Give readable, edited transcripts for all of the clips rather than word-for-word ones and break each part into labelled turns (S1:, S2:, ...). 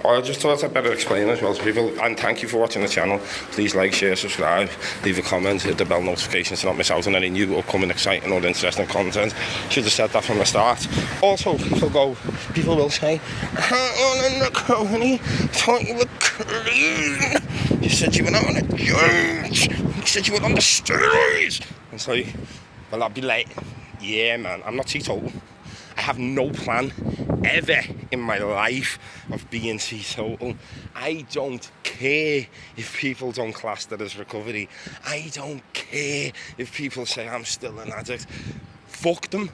S1: I just thought I'd better explain as well to people, and thank you for watching the channel. Please like, share, subscribe, leave a comment, hit the bell notifications to not miss out on any new upcoming exciting or interesting content. Should have said that from the start. Also, people will say, on in the company, thought you were clean. You said you were not on a joint. You said you were on the steroids. And so, well, I'll be late. Yeah, man, I'm not teetotal. I have no plan ever in my life of being teetotal. I don't care if people don't class that as recovery. I don't care if people say I'm still an addict. Fuck them.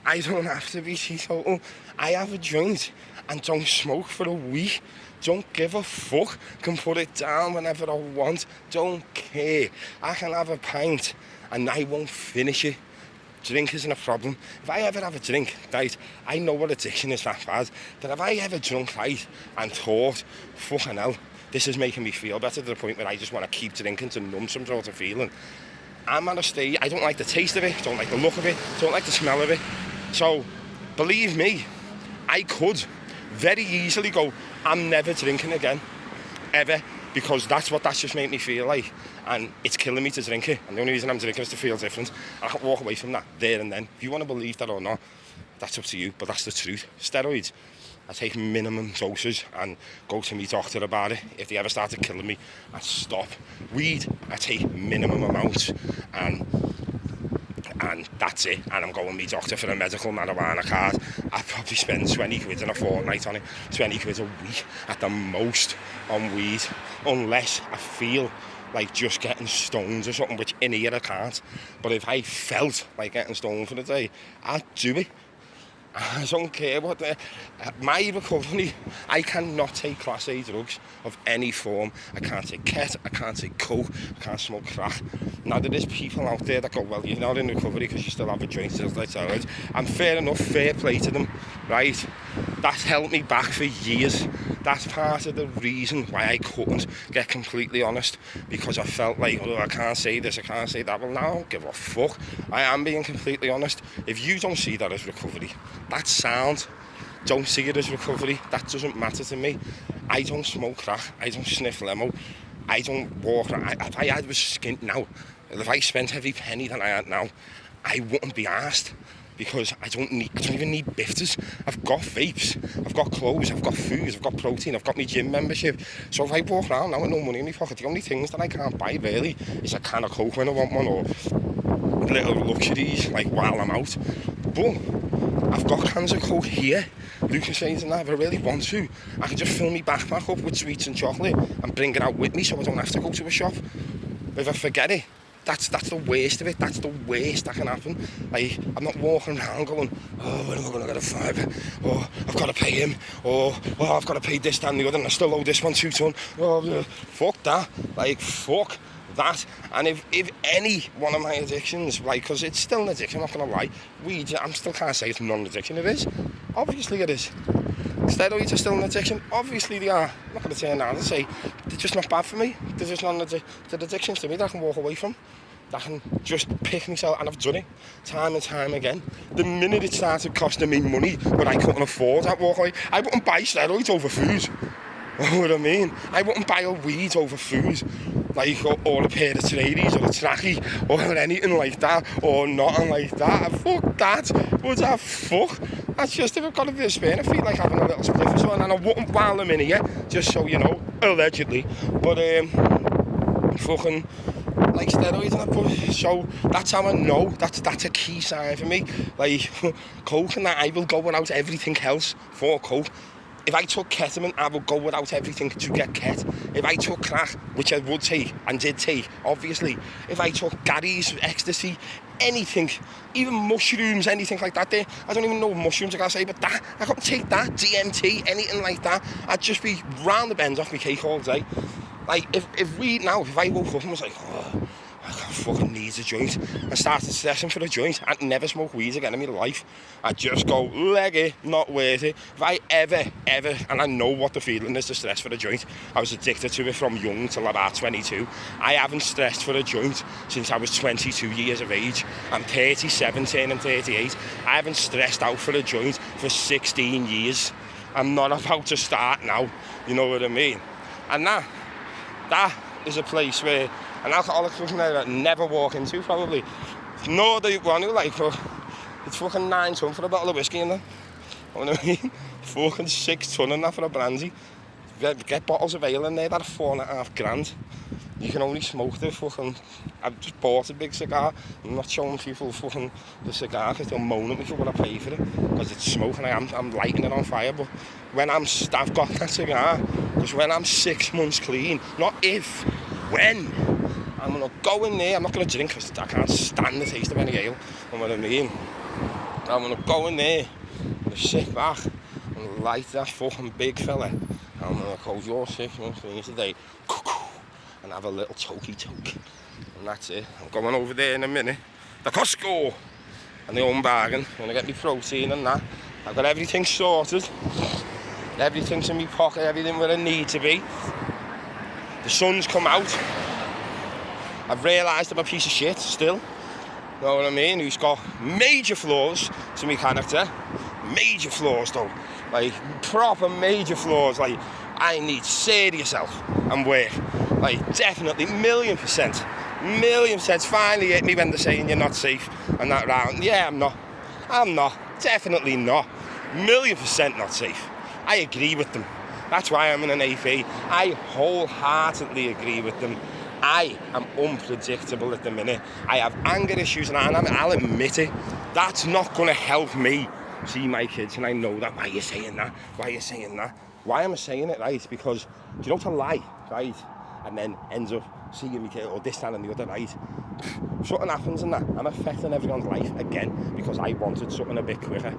S1: I don't have to be teetotal. I have a joint and don't smoke for a week. Don't give a fuck. Can put it down whenever I want. Don't care. I can have a pint and I won't finish it. Drink isn't a problem. If I ever have a drink, right, I know what addiction is that bad, that if I ever drunk, right, and thought, fucking hell, this is making me feel better to the point where I just want to keep drinking to numb some sort of feeling, I'm at a stage, I don't like the taste of it, don't like the look of it, don't like the smell of it. So, believe me, I could very easily go, I'm never drinking again, ever, because that's just made me feel like, and it's killing me to drink it, and the only reason I'm drinking is to feel different. I can walk away from that there and then. If you want to believe that or not, that's up to you, but that's the truth. Steroids, I take minimum doses and go to my doctor about it. If they ever started killing me, I'd stop. Weed, I take minimum amounts, and that's it, and I'm going to my doctor for a medical marijuana card. I probably spend 20 quid in a fortnight on it, 20 quid a week at the most on weed, unless I feel like just getting stoned or something, which in here I can't. But if I felt like getting stoned for the day, I'd do it. I don't care what my recovery, I cannot take class A drugs of any form. I can't take ket, I can't take coke, I can't smoke crack. Now there is people out there that go, well, you're not in recovery because you still have a joint, and fair enough, fair play to them, right? That's held me back for years. That's part of the reason why I couldn't get completely honest, because I felt like, oh, I can't say this, I can't say that. Well, now I don't give a fuck. I am being completely honest. If you don't see that as recovery, that's sound. Don't see it as recovery. That doesn't matter to me. I don't smoke crack. I don't sniff limo. I don't walk around. If I had was skint now, if I spent every penny that I had now, I wouldn't be arsed. Because I don't even need bifters. I've got vapes, I've got clothes, I've got food, I've got protein, I've got my gym membership. So if I walk around now with no money in my pocket, the only things that I can't buy really is a can of coke when I want one, or little luxuries like while I'm out. But I've got cans of coke here, Lucozades and that. If I really want to, I can just fill my backpack up with sweets and chocolate and bring it out with me, so I don't have to go to a shop. If I forget it, that's the worst of it. That's the worst that can happen. Like, I'm not walking around going, oh, when am I going to get a fiver? Oh, I've got to pay him. Oh, I've got to pay this, that and the other, and I still owe this one 2 ton. Oh, fuck that. Like, fuck that. And if any one of my addictions, like, because it's still an addiction, I'm not going to lie, weed, I still can't say it's non-addiction. It is. Obviously it is. Steroids are still an addiction. Obviously they are. I'm not going to turn around and say they're just not bad for me. They're just not addictions to me that I can walk away from. That I can just pick myself, and I've done it time and time again. The minute it started costing me money, but I couldn't afford that walk away, I wouldn't buy steroids over food. You know what I mean? I wouldn't buy a weed over food, like, or a pair of tradies, or a trackie, or anything like that, or nothing like that. Fuck that. What's that? Fuck. That's just if I've got a bit of spare, I feel like having a little spliff or something, and I wouldn't while I'm in here, just so you know, allegedly. But, fucking, like steroids and that, but so that's how I know, that's a key sign for me. Like, coke and that, I will go without everything else for coke. If I took ketamine, I would go without everything to get ket. If I took crack, which I would take and did take, obviously, if I took Gary's, ecstasy, anything, even mushrooms, anything like that there, I don't even know mushrooms I gotta say, but that, I couldn't take that, DMT, anything like that, I'd just be round the bend off my cake all day. Like, if I woke up and was like, oh, I fucking need a joint, and started stressing for a joint, I'd never smoke weed again in my life. I'd just go, leg it, not worth it. If I ever, and I know what the feeling is to stress for a joint, I was addicted to it from young till about 22. I haven't stressed for a joint since I was 22 years of age. I'm 37, turning 38. I haven't stressed out for a joint for 16 years. I'm not about to start now, you know what I mean? And that is a place where an alcoholic would never walk into, probably. Nor do you want to, like, it's fucking 9 ton for a bottle of whiskey in there. You know what I mean? Fucking 6 ton in that for a brandy. Get bottles of ale in there that are $4,500. You can only smoke the fucking... I've just bought a big cigar. I'm not showing people fucking the cigar because they'll moan at me for what I pay for it. Because it's smoke and I'm lighting it on fire. But when I've got that cigar, because when I'm 6 months clean, not if, when, I'm going to go in there. I'm not going to drink because I can't stand the taste of any ale. You know what I mean? I'm going to go in there and sit back and light that fucking big fella. I'm going to go, you're 6 months clean today. And have a little toke. And that's it. I'm going over there in a minute. The Costco! And the Home Bargain. I'm going to get me protein and that. I've got everything sorted. Everything's in my pocket, everything where I need to be. The sun's come out. I've realised I'm a piece of shit still. You know what I mean? Who's got major flaws to my character. Major flaws though. Like, proper major flaws. Like, I need serious help and work. Like, definitely, million percent finally hit me when they're saying you're not safe and that round. Yeah, I'm not, definitely not, million percent not safe. I agree with them. That's why I'm in an AP. I wholeheartedly agree with them. I am unpredictable at the minute. I have anger issues and I'll admit it. That's not going to help me see my kids, and I know that. Why are you saying that? Why am I saying it, right? Because, you know, to lie, right? And then ends up seeing me kid, or this, that and the other, right? Something happens in that. I'm affecting everyone's life again because I wanted something a bit quicker,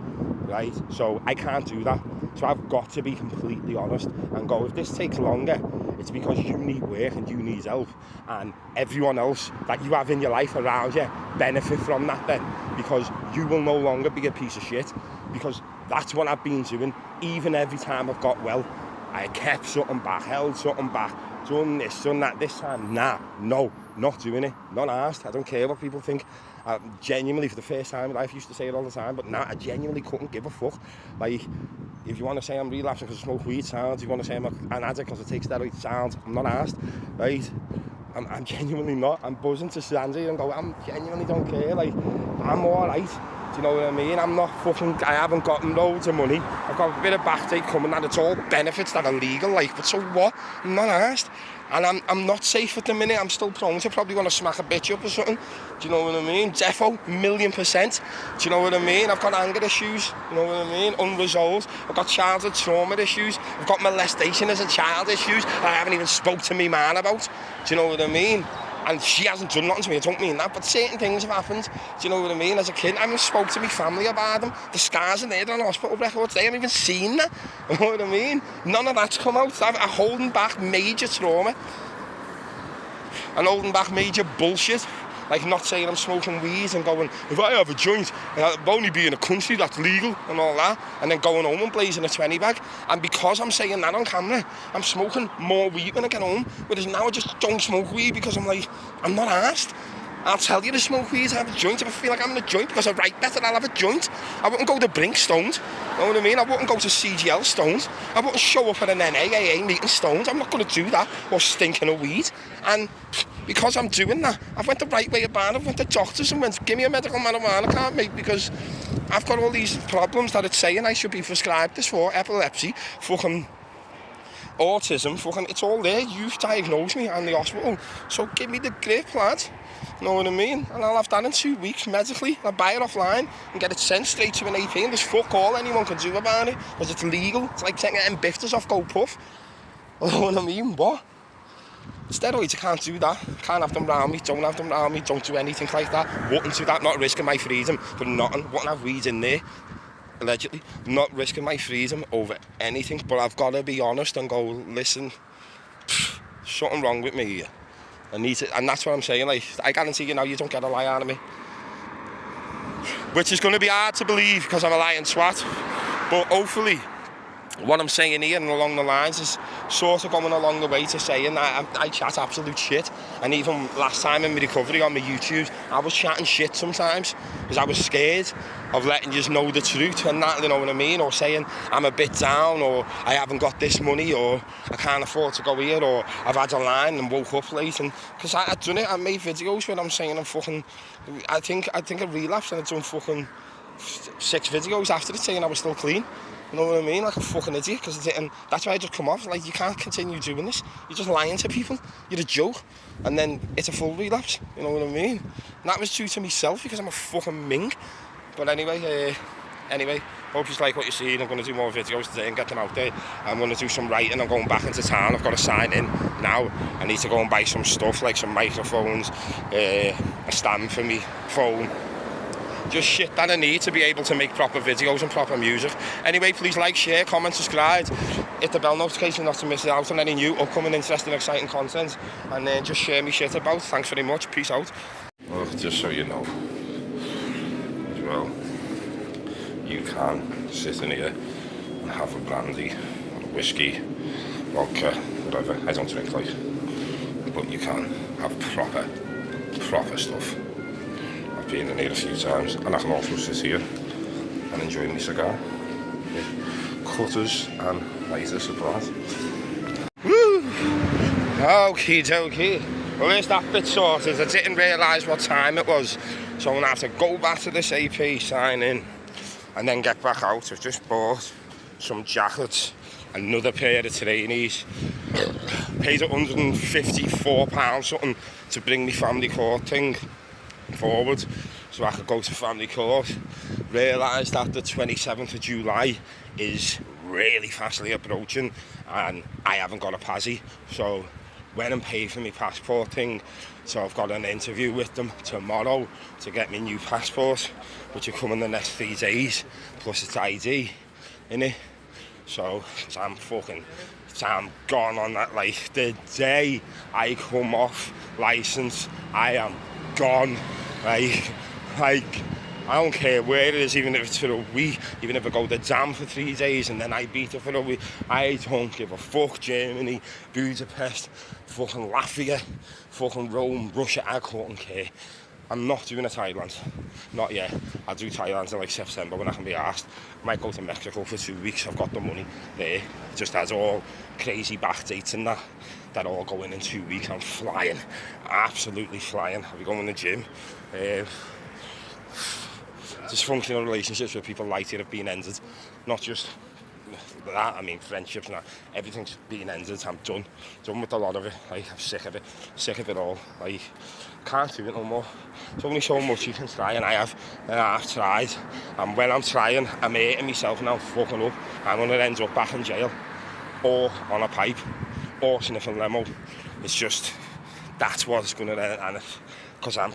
S1: right? So I can't do that. So I've got to be completely honest and go, if this takes longer, it's because you need work and you need help, and everyone else that you have in your life around you benefit from that then, because you will no longer be a piece of shit, because that's what I've been doing. Even every time I've got well, I kept something back, held something back, done this, done that. This time, no, not doing it, not asked. I don't care what people think. Genuinely, for the first time in life, I used to say it all the time, but now I genuinely couldn't give a fuck. Like, if you want to say I'm relapsing because I smoke weed, sounds. If you want to say I'm an addict because I take steroids, sounds. I'm not asked, right? I'm genuinely not. I'm buzzing to stand here and go, I genuinely don't care. Like, I'm alright. Do you know what I mean? I'm not fucking, I haven't got loads of money. I've got a bit of back coming, and it's all benefits that are legal, like, but so what? I'm not asked. And I'm not safe at the minute. I'm still prone to probably want to smack a bitch up or something. Do you know what I mean? Defo, 1,000,000%. Do you know what I mean? I've got anger issues. You know what I mean? Unresolved. I've got childhood trauma issues. I've got molestation as a child issues I haven't even spoke to me man about. Do you know what I mean? And she hasn't done nothing to me, I don't mean that, but certain things have happened. Do you know what I mean? As a kid, I haven't spoke to my family about them. The scars are there, they're on hospital records, they haven't even seen that. You know what I mean? None of that's come out. I'm holding back major trauma. And holding back major bullshit. Like, not saying I'm smoking weed and going, if I have a joint, I'll only be in a country that's legal and all that, and then going home and blazing a 20 bag. And because I'm saying that on camera, I'm smoking more weed when I get home. Whereas now I just don't smoke weed because I'm like, I'm not asked. I'll tell you to smoke weed, I have a joint. If I feel like I'm in a joint because I write better, I'll have a joint. I wouldn't go to Brink stoned. You know what I mean? I wouldn't go to CGL stoned. I wouldn't show up at an NAAA meeting stoned. I'm not going to do that, or stinking of weed. And because I'm doing that, I've went the right way about it. I went to doctors and went, give me a medical marijuana card, mate, because I've got all these problems that it's saying I should be prescribed this for: epilepsy, fucking autism, fucking, it's all there. You've diagnosed me in the hospital, so give me the grip, lad. You know what I mean? And I'll have that in 2 weeks medically. I'll buy it offline and get it sent straight to an AP, and there's fuck all anyone can do about it because it's legal. It's like getting bifters off GoPuff. You know what I mean? What? Steroids, I can't do that. Can't have them round me, don't have them round me, don't do anything like that. Wouldn't do that, not risking my freedom for nothing. Wouldn't have weeds in there, allegedly. Not risking my freedom over anything, but I've got to be honest and go, listen, something wrong with me here. I need to, and that's what I'm saying. Like, I guarantee you now, you don't get a lie out of me. Which is going to be hard to believe because I'm a lying twat. But hopefully, what I'm saying here and along the lines is sort of going along the way to saying that I chat absolute shit. And even last time in my recovery on my YouTube, I was chatting shit sometimes because I was scared of letting you know the truth and that, you know what I mean? Or saying I'm a bit down, or I haven't got this money, or I can't afford to go here, or I've had a line and woke up late. And because I've done it, I made videos where I'm saying I think I relapsed and I've done fucking 6 videos after it saying I was still clean. You know what I mean? Like a fucking idiot, because and that's why I just come off. Like, you can't continue doing this. You're just lying to people. You're a joke. And then it's a full relapse. You know what I mean? And that was due to myself because I'm a fucking ming. But anyway, hope you like what you're seeing. I'm going to do more videos today and get them out there. I'm going to do some writing. I'm going back into town. I've got to sign in now. I need to go and buy some stuff, like some microphones, a stand for me phone. Just shit that I need to be able to make proper videos and proper music. Anyway, please like, share, comment, subscribe. Hit the bell notification not to miss out on any new upcoming, interesting, exciting content. And then just share me shit about. Thanks very much. Peace out. Well, just so you know, as well, you can sit in here and have a brandy, or a whiskey, vodka, whatever. I don't drink, like, but you can have proper stuff. Been in here a few times, and I can also sit here and enjoy my cigar with cutters and lighters abroad. Woo! Okie dokie. Well, there's that bit sorted. I didn't realise what time it was, so I'm going to have to go back to this AP, sign in, and then get back out. I've just bought some jackets, another pair of trainees. Paid £154 something to bring me family court thing forward so I could go to family court. Realised that the 27th of July is really fastly approaching and I haven't got a Pazzy, so went and paid for my passport thing. So I've got an interview with them tomorrow to get me new passport, which will come in the next 3 days, plus it's ID, innit? So I'm gone on that. Like, the day I come off licence, I am gone. Like I don't care where it is, even if it's for a week, even if I go to Jam for 3 days and then I beat it for a week. I don't give a fuck. Germany, Budapest, fucking Latvia, fucking Rome, Russia, I couldn't care. I'm not doing a Thailand, not yet. I'll do Thailand in like September when I can be asked. Might go to Mexico for 2 weeks. I've got the money there. Just has all crazy back dates and that all going in 2 weeks. I'm flying, absolutely flying. I'll be going to the gym. Dysfunctional relationships with people like it have been ended. Not just that, I mean friendships and that. Everything's been ended. I'm done with a lot of it. Like, I'm sick of it all. Like, can't do it no more. There's only so much you can try, and I've tried. And when I'm trying, I'm hating myself now, fucking up. I'm gonna end up back in jail, or on a pipe, or sniffing limo. It's just, that's what's gonna end, and because I'm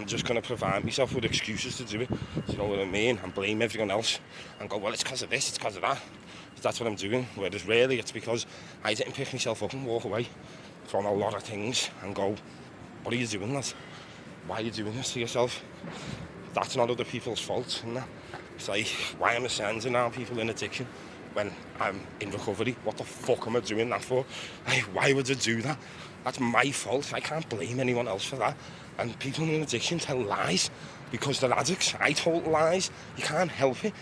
S1: just gonna provide myself with excuses to do it. You know what I mean? And blame everyone else, and go, well, it's because of this, it's because of that. That's what I'm doing. Whereas really, it's because I didn't pick myself up and walk away from a lot of things and go, what are you doing, lad? Why are you doing this to yourself? That's not other people's fault, isn't it? It's like, why am I sending out people in addiction when I'm in recovery? What the fuck am I doing that for? Like, why would I do that? That's my fault. I can't blame anyone else for that. And people in addiction tell lies because they're addicts. I told lies. You can't help it.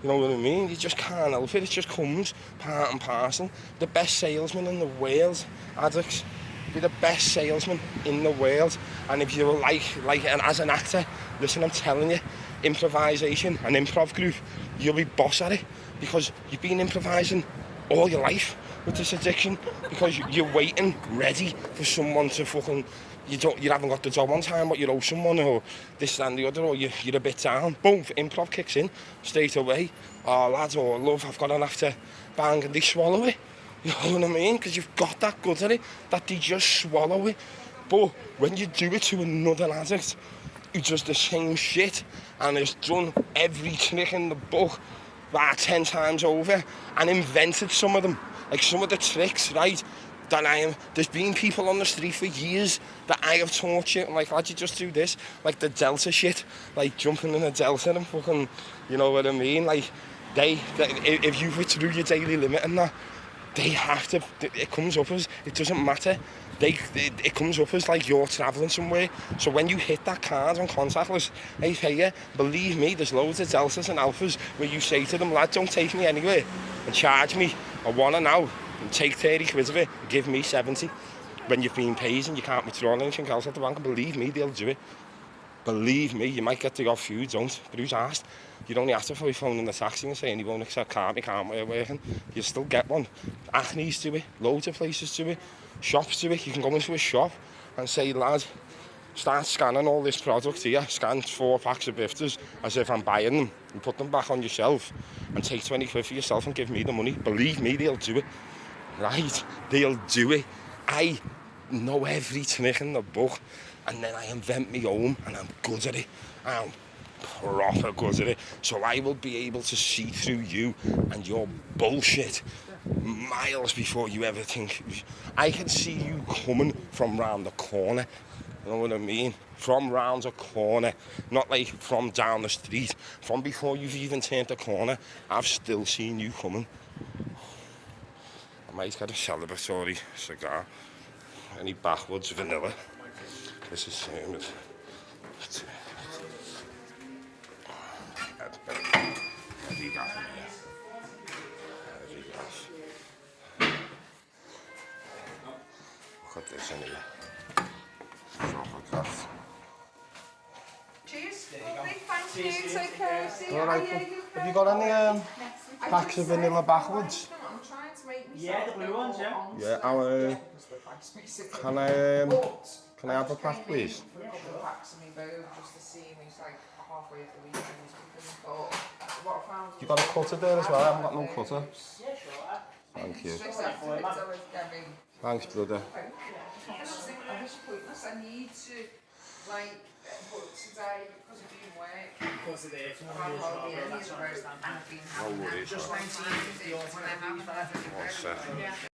S1: You know what I mean? You just can't help it. It just comes part and parcel. The best salesman in the world, addicts. Be the best salesman in the world. And if you're and as an actor, listen, I'm telling you, improvisation, an improv group, you'll be boss at it because you've been improvising all your life with this addiction because you're waiting, ready for someone to fucking, you haven't got the job on time, but you owe someone, or this and the other, or you're a bit down. Boom, improv kicks in straight away. Oh, lads, or love, I've got an after bang, and they swallow it. You know what I mean? Because you've got that good at it, that they just swallow it. But when you do it to another addict who does the same shit and has done every trick in the book about 10 times over and invented some of them, like some of the tricks, right? There's been people on the street for years that I have taught you. I'm like, lad, you just do this, like the Delta shit, like jumping in a Delta and fucking, you know what I mean? Like, if you withdrew your daily limit and that, they have to, it comes up as, it doesn't matter. It comes up as like you're travelling somewhere. So when you hit that card on contactless, hey, pay you, believe me, there's loads of Deltas and Alphas where you say to them, lad, don't take me anywhere and charge me. I want to now and take 30 quid of it and give me 70 when you've been paid and you can't withdraw anything else at the bank. And believe me, they'll do it. Believe me, you might get the off few, don't, but who's asked? You'd only have to probably phone in the taxi and saying you won't accept card, you can't working. You'll still get one. Acne's do it, loads of places do it, shops do it. You can go into a shop and say, lad, start scanning all this product here, scan 4 packs of bifters as if I'm buying them, and put them back on your shelf and take 20 quid for yourself and give me the money. Believe me, they'll do it. Right? They'll do it. I know every trick in the book, and then I invent my own, and I'm good at it. I'm proper good at it. So I will be able to see through you and your bullshit miles before you ever think. I can see you coming from round the corner. You know what I mean? From round the corner, not like from down the street. From before you've even turned the corner, I've still seen you coming. I might get a celebratory cigar. Any backwoods vanilla. This is same as heavy gas in here. Heavy gas. Look at this in here. Proper gas.
S2: Cheers. Lovely, thank you. Take care. See you.
S1: Alright, have you got any packs of vanilla backwoods?
S2: I'm trying to make
S3: Yeah, the blue ones, yeah.
S1: Yeah, can I have a pack, please?
S2: A couple of packs of me boob just to see me like halfway of the weekend or something. But what I found.
S1: You got a cutter there as well? I haven't got no cutter.
S3: Yeah, sure.
S1: Thank you.
S2: Thanks,
S1: brother.
S2: I just think it's pointless. I need to like but today because of doing work.
S3: Because of the
S2: I've had hardly any of those and I've been having
S1: worries,
S2: just 19 when I haven't had any.
S1: One second.